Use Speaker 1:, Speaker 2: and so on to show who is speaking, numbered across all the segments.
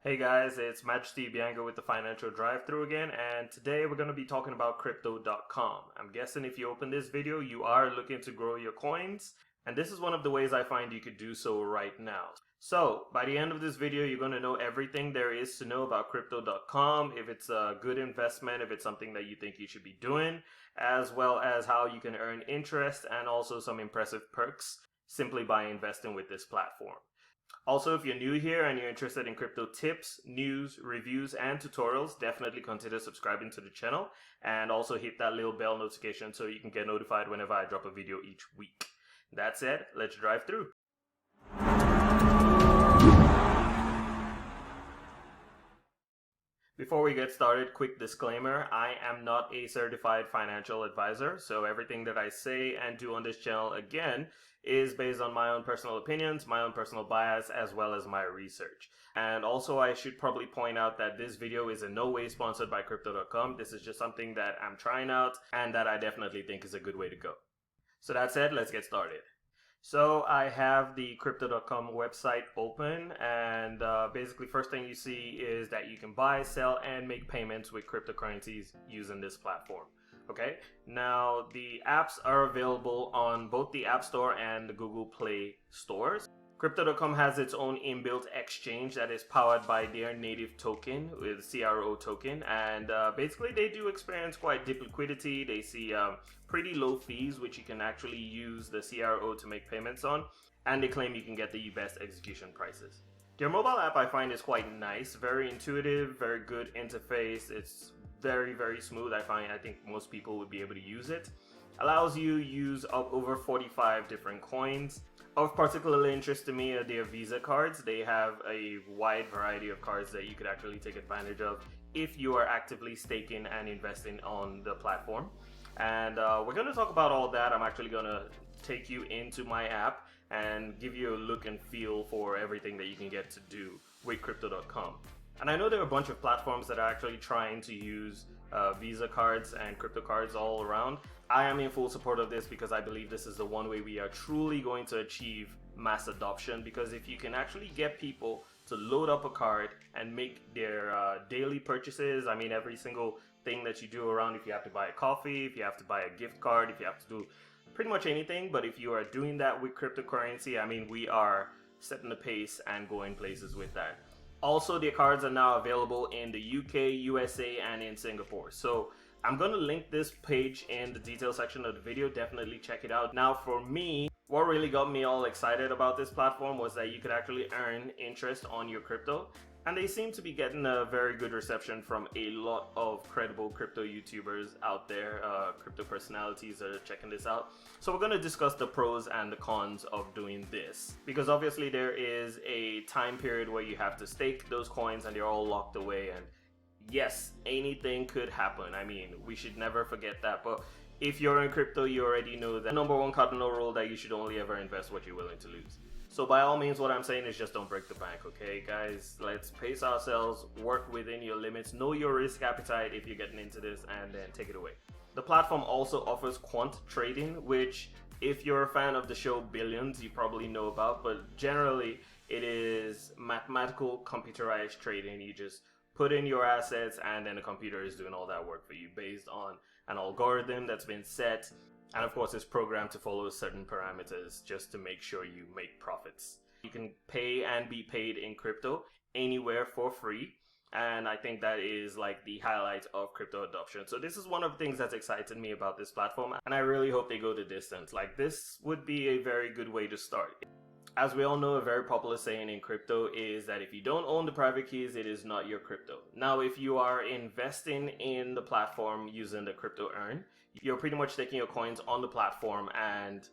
Speaker 1: Hey guys, it's Majesty Ibianga with the Financial Drive-thru again, and today we're going to be talking about crypto.com. I'm guessing if you open this video, you are looking to grow your coins, and this is one of the ways I find you could do so right now. So, by the end of this video, you're going to know everything there is to know about crypto.com, if it's a good investment, if it's something that you think you should be doing, as well as how you can earn interest and also some impressive perks simply by investing with this platform. Also, if you're new here and you're interested in crypto tips, news, reviews, and tutorials, definitely consider subscribing to the channel and also hit that little bell notification so you can get notified whenever I drop a video each week. That said, let's drive through. Before we get started, quick disclaimer, I am not a certified financial advisor, so everything that I say and do on this channel, again, is based on my own personal opinions, my own personal bias, as well as my research. And also, I should probably point out that this video is in no way sponsored by crypto.com. This is just something that I'm trying out and that I definitely think is a good way to go. So that said, let's get started. So I have the crypto.com website open, and basically first thing you see is that you can buy, sell, and make payments with cryptocurrencies using this platform. Okay, now the apps are available on both the App Store and the Google Play stores. Crypto.com has its own inbuilt exchange that is powered by their native token, with CRO token, and basically they do experience quite deep liquidity. They see pretty low fees, which you can actually use the CRO to make payments on, and they claim you can get the best execution prices. Their mobile app I find is quite nice, very intuitive, very good interface. It's very smooth. I think most people would be able to use it. Allows you to use up over 45 different coins. Of particular interest to me are their Visa cards. They have a wide variety of cards that you could actually take advantage of if you are actively staking and investing on the platform. And we're going to talk about all that. I'm actually going to take you into my app and give you a look and feel for everything that you can get to do with crypto.com. And I know there are a bunch of platforms that are actually trying to use Visa cards and crypto cards all around. I am in full support of this because I believe this is the one way we are truly going to achieve mass adoption, because if you can actually get people to load up a card and make their daily purchases, I mean every single thing that you do around, if you have to buy a coffee, if you have to buy a gift card, if you have to do pretty much anything, but if you are doing that with cryptocurrency, I mean we are setting the pace and going places with that. Also, their cards are now available in the UK, USA, and in Singapore. So I'm going to link this page in the detail section of the video. Definitely check it out. Now, for me, what really got me all excited about this platform was that you could actually earn interest on your crypto. And they seem to be getting a very good reception from a lot of credible crypto YouTubers out there, crypto personalities that are checking this out. So we're going to discuss the pros and the cons of doing this, because obviously there is a time period where you have to stake those coins and they're all locked away, and yes, anything could happen. I mean, we should never forget that. But if you're in crypto, you already know that number one cardinal rule that you should only ever invest what you're willing to lose. So by all means, what I'm saying is just don't break the bank, okay, guys? Let's pace ourselves, work within your limits, know your risk appetite if you're getting into this, and then take it away. The platform also offers quant trading, which if you're a fan of the show Billions, you probably know about, but generally it is mathematical computerized trading. You just put in your assets and then the computer is doing all that work for you based on an algorithm that's been set. And of course, it's programmed to follow certain parameters just to make sure you make profits. You can pay and be paid in crypto anywhere for free. And I think that is like the highlight of crypto adoption. So this is one of the things that's excited me about this platform. And I really hope they go the distance. Like, this would be a very good way to start. As we all know, a very popular saying in crypto is that if you don't own the private keys, it is not your crypto. Now, if you are investing in the platform using the crypto earn, you're pretty much taking your coins on the platform, and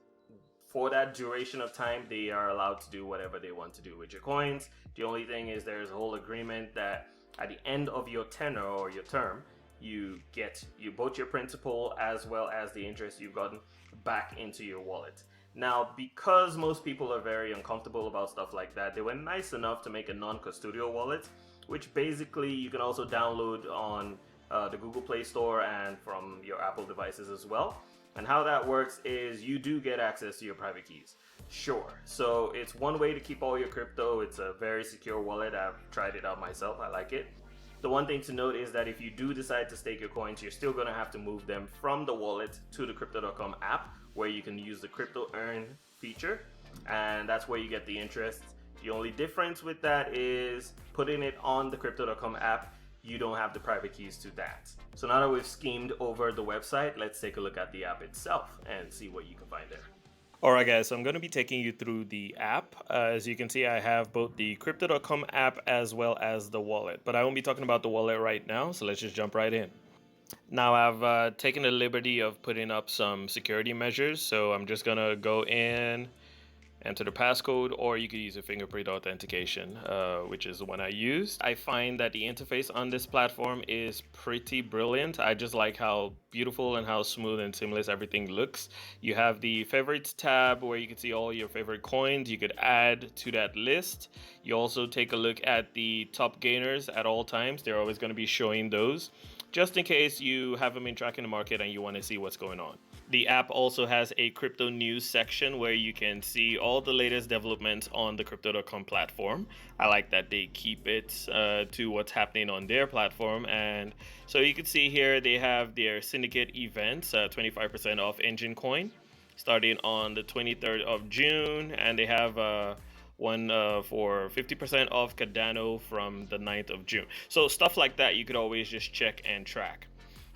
Speaker 1: for that duration of time, they are allowed to do whatever they want to do with your coins. The only thing is there's a whole agreement that at the end of your tenor or your term, you get both your principal as well as the interest you've gotten back into your wallet. Now, because most people are very uncomfortable about stuff like that, they were nice enough to make a non-custodial wallet, which basically you can also download on the Google Play Store and from your Apple devices as well. And how that works is you do get access to your private keys. Sure. So it's one way to keep all your crypto. It's a very secure wallet. I've tried it out myself. I like it. The one thing to note is that if you do decide to stake your coins, you're still going to have to move them from the wallet to the crypto.com app where you can use the crypto earn feature, and that's where you get the interest. The only difference with that is putting it on the crypto.com app, you don't have the private keys to that. So now that we've schemed over the website, let's take a look at the app itself and see what you can find there. Alright guys, so I'm going to be taking you through the app. As you can see, I have both the crypto.com app as well as the wallet, but I won't be talking about the wallet right now, so let's just jump right in. Now I've taken the liberty of putting up some security measures, so I'm just going to go in, enter the passcode, or you could use a fingerprint authentication, which is the one I used. I find that the interface on this platform is pretty brilliant. I just like how beautiful and how smooth and seamless everything looks. You have the favorites tab where you can see all your favorite coins you could add to that list. You also take a look at the top gainers at all times. They're always going to be showing those, just in case you haven't been tracking the market and you want to see what's going on. The app also has a crypto news section where you can see all the latest developments on the crypto.com platform. I like that they keep it to what's happening on their platform. And so you can see here they have their syndicate events, 25% off Engine Coin, starting on the 23rd of June. And they have one for 50% off Cardano from the 9th of June. So stuff like that you could always just check and track.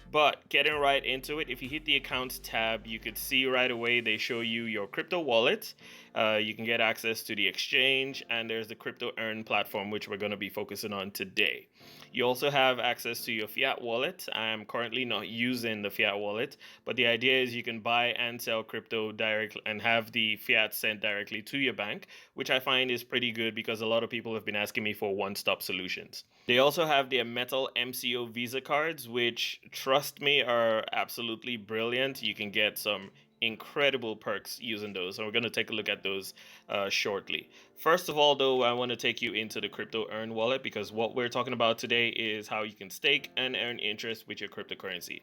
Speaker 1: But getting right into it, if you hit the accounts tab, you could see right away they show you your crypto wallet. You can get access to the exchange, and there's the crypto earn platform, which we're going to be focusing on today. You also have access to your fiat wallet. I'm currently not using the fiat wallet, but the idea is you can buy and sell crypto directly and have the fiat sent directly to your bank, which I find is pretty good because a lot of people have been asking me for one-stop solutions. They also have their metal MCO Visa cards, which, trust me, are absolutely brilliant. You can get some incredible perks using those. So we're going to take a look at those shortly. First of all, though, I want to take you into the crypto earn wallet, because what we're talking about today is how you can stake and earn interest with your cryptocurrency.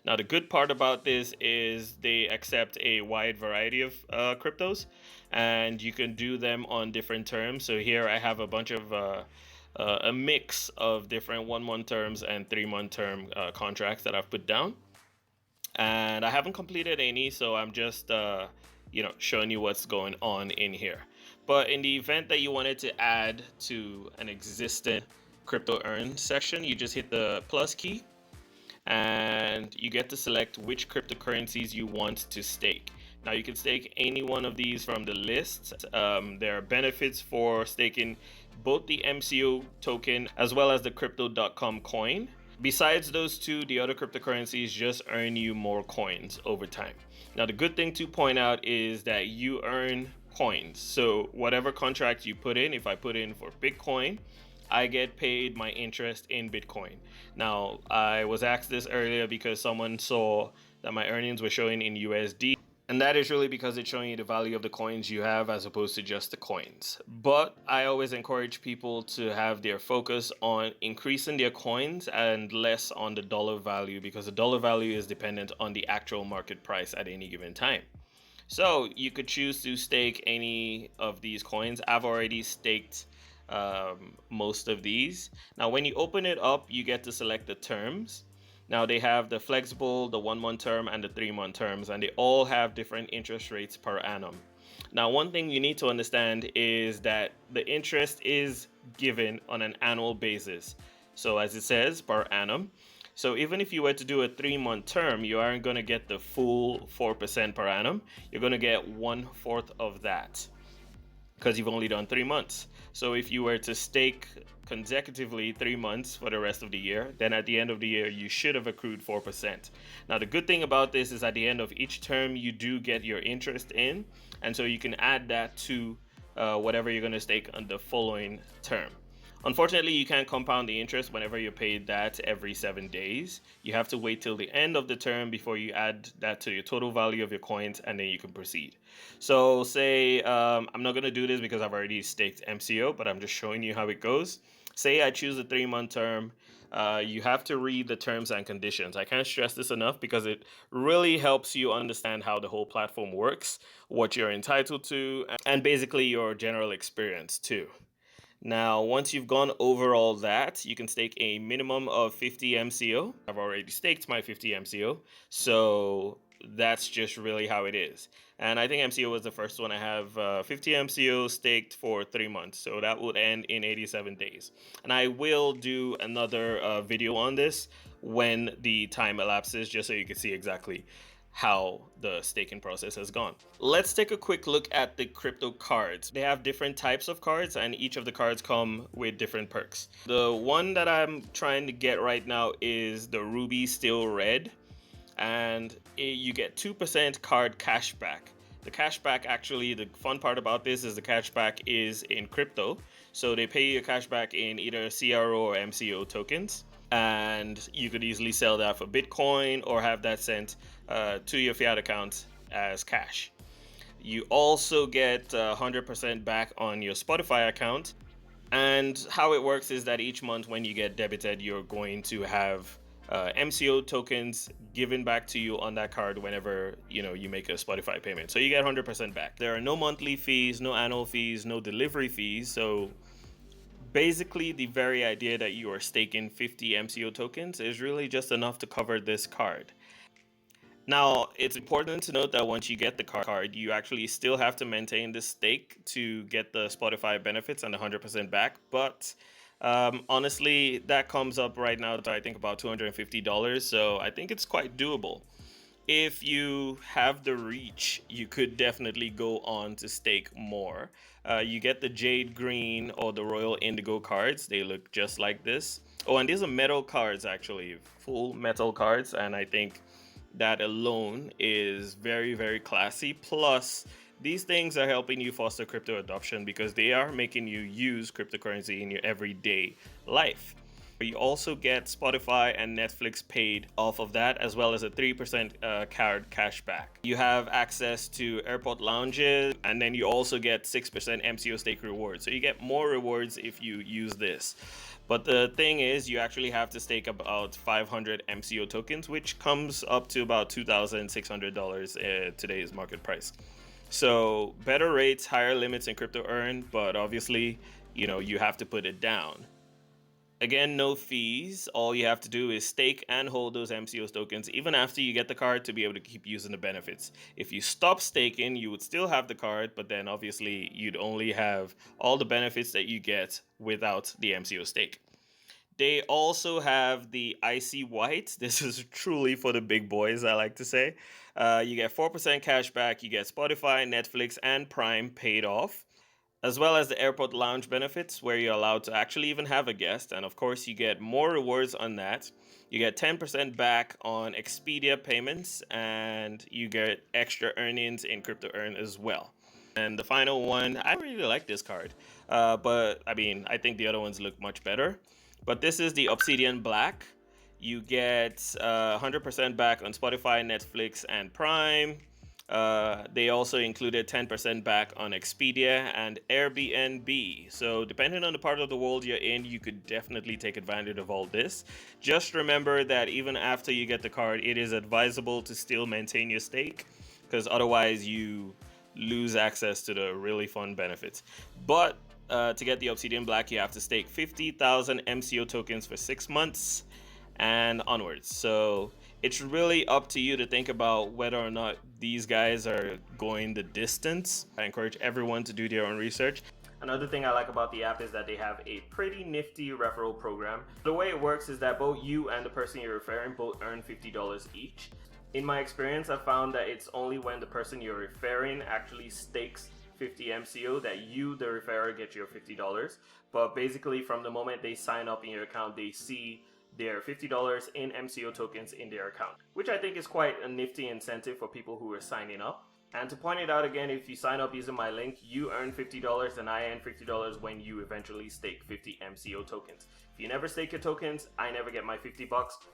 Speaker 1: Now, the good part about this is they accept a wide variety of cryptos, and you can do them on different terms. So here I have a bunch of a mix of different 1-month terms and 3-month term contracts that I've put down. And I haven't completed any, so I'm just showing you what's going on in here. But in the event that you wanted to add to an existing crypto earn section, you just hit the plus key and you get to select which cryptocurrencies you want to stake. Now you can stake any one of these from the list. There are benefits for staking both the MCO token as well as the crypto.com coin. Besides those two, the other cryptocurrencies just earn you more coins over time. Now the good thing to point out is that you earn coins. So whatever contract you put in, if I put in for Bitcoin, I get paid my interest in Bitcoin. Now I was asked this earlier because someone saw that my earnings were showing in USD. And that is really because it's showing you the value of the coins you have as opposed to just the coins. But I always encourage people to have their focus on increasing their coins and less on the dollar value, because the dollar value is dependent on the actual market price at any given time. So you could choose to stake any of these coins. I've already staked most of these. Now, when you open it up, you get to select the terms. Now they have the flexible, the 1-month term, and the 3-month terms, and they all have different interest rates per annum. Now, one thing you need to understand is that the interest is given on an annual basis. So as it says, per annum. So even if you were to do a 3-month term, you aren't going to get the full 4% per annum. You're going to get 1/4 of that because you've only done 3 months. So if you were to stake consecutively 3 months for the rest of the year, then at the end of the year you should have accrued 4%. Now the good thing about this is at the end of each term you do get your interest in, and so you can add that to whatever you're going to stake on the following term. Unfortunately, you can't compound the interest whenever you're paid that every 7 days. You have to wait till the end of the term before you add that to your total value of your coins, and then you can proceed. So say, I'm not going to do this because I've already staked MCO, but I'm just showing you how it goes. Say I choose a 3-month term. you have to read the terms and conditions. I can't stress this enough because it really helps you understand how the whole platform works, what you're entitled to, and basically your general experience too. Now, once you've gone over all that, you can stake a minimum of 50 MCO. I've already staked my 50 MCO, so that's just really how it is. And I think MCO was the first one. I have 50 MCO staked for 3 months, so that would end in 87 days. And I will do another video on this when the time elapses, just so you can see exactly how the staking process has gone. Let's take a quick look at the crypto cards. They have different types of cards, and each of the cards come with different perks. The one that I'm trying to get right now is the Ruby Still Red, and you get 2% card cashback. The cashback, actually, the fun part about this is the cashback is in crypto. So they pay you a cashback in either CRO or MCO tokens, and you could easily sell that for Bitcoin or have that sent to your fiat account as cash. You also get 100% back on your Spotify account. And how it works is that each month when you get debited, you're going to have MCO tokens given back to you on that card whenever you make a Spotify payment. So you get 100% back. There are no monthly fees, no annual fees, no delivery fees. So basically, the very idea that you are staking 50 MCO tokens is really just enough to cover this card. Now, it's important to note that once you get the card, you actually still have to maintain the stake to get the Spotify benefits and 100% back. But honestly, that comes up right now to I think about $250. So I think it's quite doable. If you have the reach, you could definitely go on to stake more. You get the Jade Green or the Royal Indigo cards. They look just like this. Oh, and these are metal cards, actually, full metal cards. And I think that alone is very, very classy. Plus, these things are helping you foster crypto adoption because they are making you use cryptocurrency in your everyday life. You also get Spotify and Netflix paid off of that, as well as a 3% card cashback. You have access to airport lounges, and then you also get 6% MCO stake rewards. So you get more rewards if you use this. But the thing is, you actually have to stake about 500 MCO tokens, which comes up to about $2,600 at today's market price. So better rates, higher limits in crypto earn, but obviously, you have to put it down. Again, no fees. All you have to do is stake and hold those MCO tokens even after you get the card to be able to keep using the benefits. If you stop staking, you would still have the card, but then obviously you'd only have all the benefits that you get without the MCO stake. They also have the Icy White. This is truly for the big boys, I like to say. You get 4% cash back. You get Spotify, Netflix, and Prime paid off, as well as the airport lounge benefits where you're allowed to actually even have a guest. And of course, you get more rewards on that. You get 10% back on Expedia payments, and you get extra earnings in Crypto Earn as well. And the final one, I really like this card, but I think the other ones look much better. But this is the Obsidian Black. You get 100% back on Spotify, Netflix, and Prime. They also included 10% back on Expedia and Airbnb. So depending on the part of the world you're in, you could definitely take advantage of all this. Just remember that even after you get the card, it is advisable to still maintain your stake, because otherwise you lose access to the really fun benefits. But to get the Obsidian Black, you have to stake 50,000 MCO tokens for 6 months and onwards. So it's really up to you to think about whether or not these guys are going the distance. I encourage everyone to do their own research. Another thing I like about the app is that they have a pretty nifty referral program. The way it works is that both you and the person you're referring both earn $50 each. In my experience, I found that it's only when the person you're referring actually stakes 50 MCO that you, the referrer, get your $50. But basically, from the moment they sign up in your account, they see their $50 in MCO tokens in their account, which I think is quite a nifty incentive for people who are signing up. And to point it out again, if you sign up using my link, you earn $50 and I earn $50 when you eventually stake 50 MCO tokens. If you never stake your tokens, I never get my $50,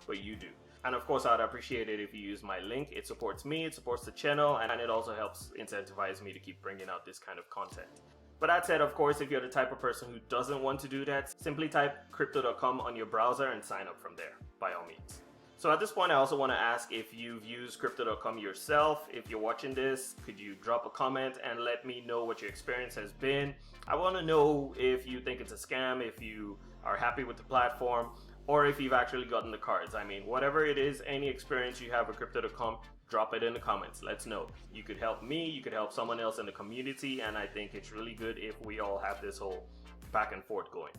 Speaker 1: but you do. And of course, I'd appreciate it if you use my link. It supports me, it supports the channel, and it also helps incentivize me to keep bringing out this kind of content. But that said, of course, if you're the type of person who doesn't want to do that, simply type crypto.com on your browser and sign up from there, by all means. So at this point, I also want to ask if you've used crypto.com yourself. If you're watching this, could you drop a comment and let me know what your experience has been? I want to know if you think it's a scam, if you are happy with the platform, or if you've actually gotten the cards. I mean, whatever it is, any experience you have with crypto.com, drop it in the comments. Let's know. You could help me, you could help someone else in the community, and I think it's really good if we all have this whole back and forth going.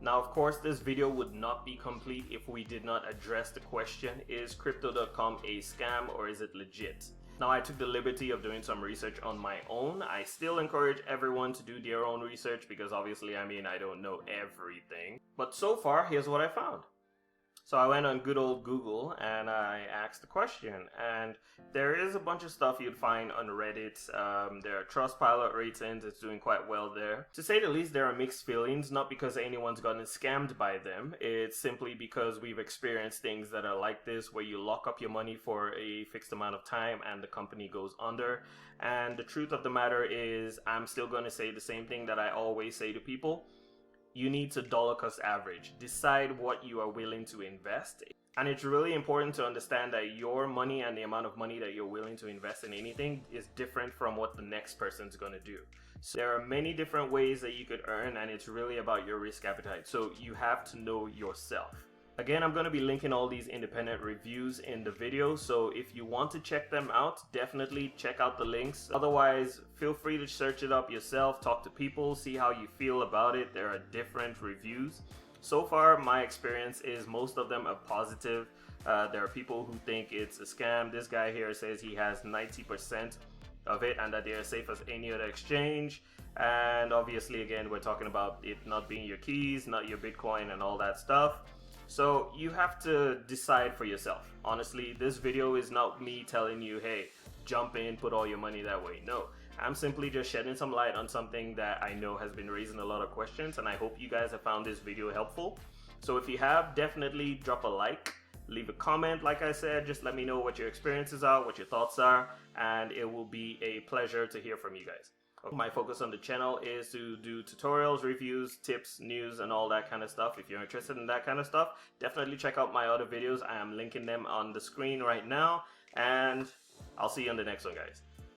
Speaker 1: Now, of course, this video would not be complete if we did not address the question, is crypto.com a scam or is it legit? Now, I took the liberty of doing some research on my own. I still encourage everyone to do their own research because obviously, I mean, I don't know everything. But so far, here's what I found. So I went on good old Google and I asked the question, and there is a bunch of stuff you'd find on Reddit. There are Trustpilot ratings, it's doing quite well there. To say the least, there are mixed feelings, not because anyone's gotten scammed by them. It's simply because we've experienced things that are like this, where you lock up your money for a fixed amount of time and the company goes under. And the truth of the matter is, I'm still going to say the same thing that I always say to people. You need to dollar cost average. Decide what you are willing to invest. And it's really important to understand that your money and the amount of money that you're willing to invest in anything is different from what the next person's going to do. So there are many different ways that you could earn, and it's really about your risk appetite. So you have to know yourself. Again, I'm going to be linking all these independent reviews in the video, so if you want to check them out, definitely check out the links. Otherwise, feel free to search it up yourself, talk to people, see how you feel about it. There are different reviews. So far, my experience is most of them are positive. There are people who think it's a scam. This guy here says he has 90% of it and that they are safe as any other exchange. And obviously, again, we're talking about it not being your keys, not your Bitcoin and all that stuff. So you have to decide for yourself. Honestly, this video is not me telling you, hey, jump in, put all your money that way. No, I'm simply just shedding some light on something that I know has been raising a lot of questions, and I hope you guys have found this video helpful. So if you have, definitely drop a like, leave a comment. Like I said, just let me know what your experiences are, what your thoughts are, and it will be a pleasure to hear from you guys. My focus on the channel is to do tutorials, reviews, tips, news, and all that kind of stuff. If you're interested in that kind of stuff, definitely check out my other videos. I am linking them on the screen right now, and I'll see you on the next one, guys.